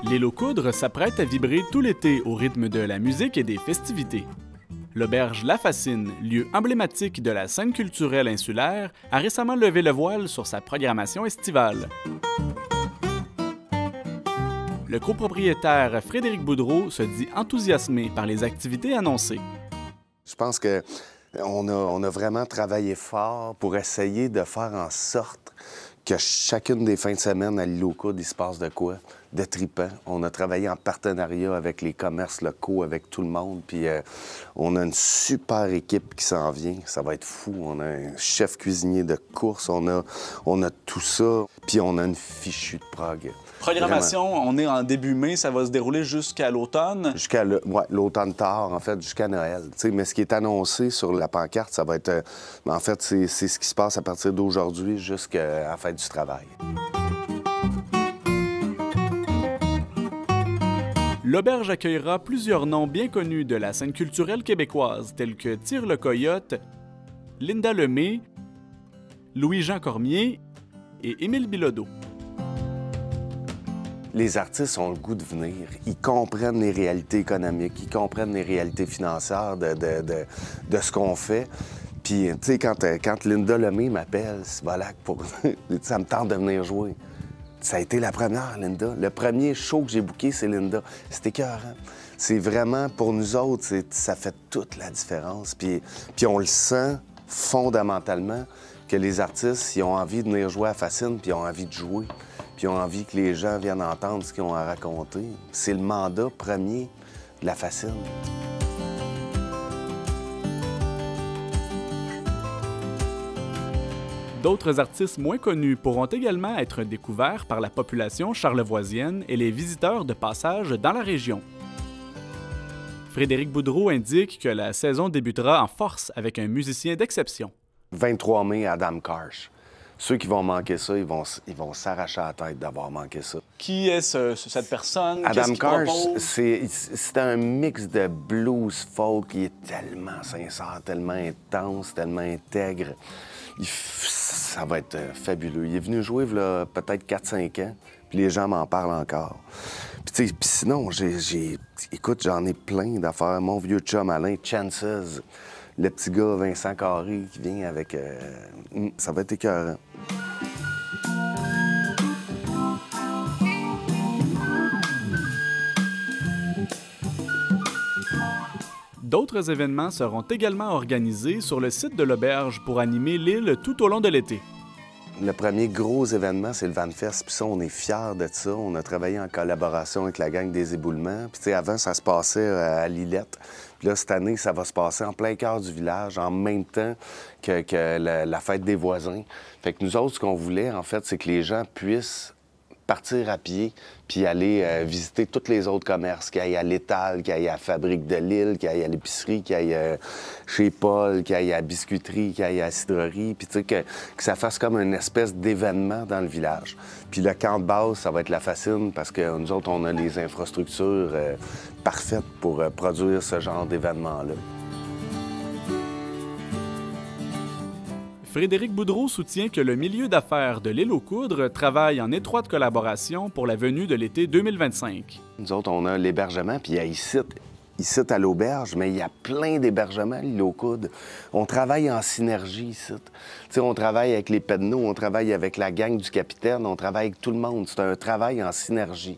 L'île aux Coudres s'apprête à vibrer tout l'été au rythme de la musique et des festivités. L'auberge La Fascine, lieu emblématique de la scène culturelle insulaire, a récemment levé le voile sur sa programmation estivale. Le copropriétaire Frédéric Boudreau se dit enthousiasmé par les activités annoncées. Je pense qu'on a vraiment travaillé fort pour essayer de faire en sorte que chacune des fins de semaine à l'île aux Coudres, il se passe de quoi? De tripant. On a travaillé en partenariat avec les commerces locaux, avec tout le monde, puis on a une super équipe qui s'en vient. Ça va être fou. On a un chef cuisinier de course, on a tout ça, puis on a une fichue de prog. Programmation, Vraiment. on est en début mai, ça va se dérouler jusqu'à l'automne. Jusqu'à l'automne tard, en fait, jusqu'à Noël. T'sais, mais ce qui est annoncé sur la pancarte, ça va être... en fait, c'est ce qui se passe à partir d'aujourd'hui jusqu'à la fête du travail. L'auberge accueillera plusieurs noms bien connus de la scène culturelle québécoise, tels que Tire le Coyote, Linda Lemay, Louis-Jean Cormier et Émile Bilodeau. Les artistes ont le goût de venir. Ils comprennent les réalités économiques, ils comprennent les réalités financières de ce qu'on fait. Puis, tu sais, quand Linda Lemay m'appelle, c'est voilà, ça me tente de venir jouer. Ça a été la première, Linda. Le premier show que j'ai booké, c'est Linda. C'était écœurant. C'est vraiment, pour nous autres, ça fait toute la différence. Puis on le sent fondamentalement que les artistes, ils ont envie de venir jouer à Fascine, puis ils ont envie de jouer. Puis ils ont envie que les gens viennent entendre ce qu'ils ont à raconter. C'est le mandat premier de la Fascine. D'autres artistes moins connus pourront également être découverts par la population charlevoisienne et les visiteurs de passage dans la région. Frédéric Boudreau indique que la saison débutera en force avec un musicien d'exception. 23 mai, Adam Karsh. Ceux qui vont manquer ça, ils vont s'arracher la tête d'avoir manqué ça. Qui est cette personne? Adam Karsh, c'est un mix de blues folk qui est tellement sincère, tellement intense, tellement intègre. Ça va être fabuleux. Il est venu jouer il y a peut-être 4-5 ans, puis les gens m'en parlent encore. Puis sinon, écoute, j'en ai plein d'affaires. Mon vieux chum Alain, Chances, le petit gars Vincent Carré qui vient avec... ça va être écœurant. D'autres événements seront également organisés sur le site de l'auberge pour animer l'île tout au long de l'été. Le premier gros événement, c'est le VanFest. Puis ça, on est fiers de ça. On a travaillé en collaboration avec la gang des Éboulements. Puis tu sais, avant, ça se passait à Lillette. Puis là, cette année, ça va se passer en plein cœur du village, en même temps que la fête des voisins. Fait que nous autres, ce qu'on voulait, en fait, c'est que les gens puissent partir à pied puis aller visiter tous les autres commerces, qu'il aille à l'étal, qu'il aille à la fabrique de l'île, qu'il aille à l'épicerie, qu'il aille chez Paul, qu'il aille à la biscuiterie, qu'il aille à la cidrerie, puis tu sais, que ça fasse comme une espèce d'événement dans le village. Puis le camp de base, ça va être la Fascine, parce que nous autres, on a les infrastructures parfaites pour produire ce genre d'événement-là. Frédéric Boudreau soutient que le milieu d'affaires de l'île aux Coudres travaille en étroite collaboration pour la venue de l'été 2025. Nous autres, on a l'hébergement, puis il y a ici à l'auberge, mais il y a plein d'hébergements à l'île aux Coudres. On travaille en synergie ici. T'sais, on travaille avec les Pedneaux, on travaille avec la gang du capitaine, on travaille avec tout le monde. C'est un travail en synergie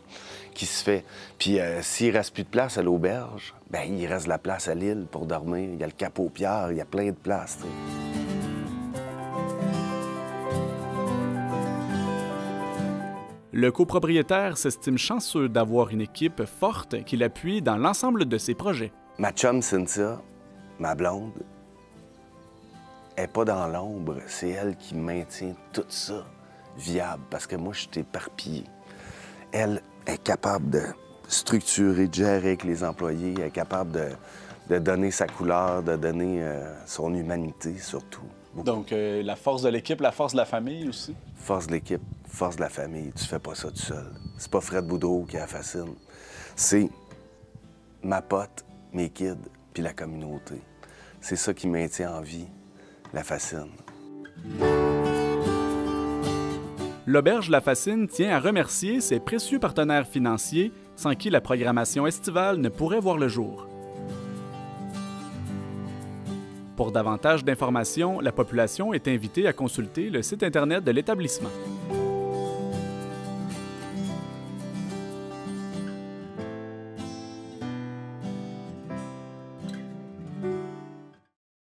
qui se fait. Puis s'il ne reste plus de place à l'auberge, bien, il reste de la place à l'île pour dormir. Il y a le Cap-aux-Pierres, il y a plein de places. T'sais. Le copropriétaire s'estime chanceux d'avoir une équipe forte qui l'appuie dans l'ensemble de ses projets. Ma chum Cynthia, ma blonde, elle n'est pas dans l'ombre. C'est elle qui maintient tout ça viable, parce que moi, je suis éparpillé. Elle est capable de structurer, de gérer avec les employés, elle est capable de donner sa couleur, de donner son humanité, surtout. Beaucoup. Donc, la force de l'équipe, la force de la famille aussi? Force de l'équipe, force de la famille. Tu fais pas ça tout seul. C'est pas Fred Boudreau qui a la Fascine. C'est ma pote, mes kids, puis la communauté. C'est ça qui maintient en vie la Fascine. L'Auberge La Fascine tient à remercier ses précieux partenaires financiers sans qui la programmation estivale ne pourrait voir le jour. Pour davantage d'informations, la population est invitée à consulter le site Internet de l'établissement.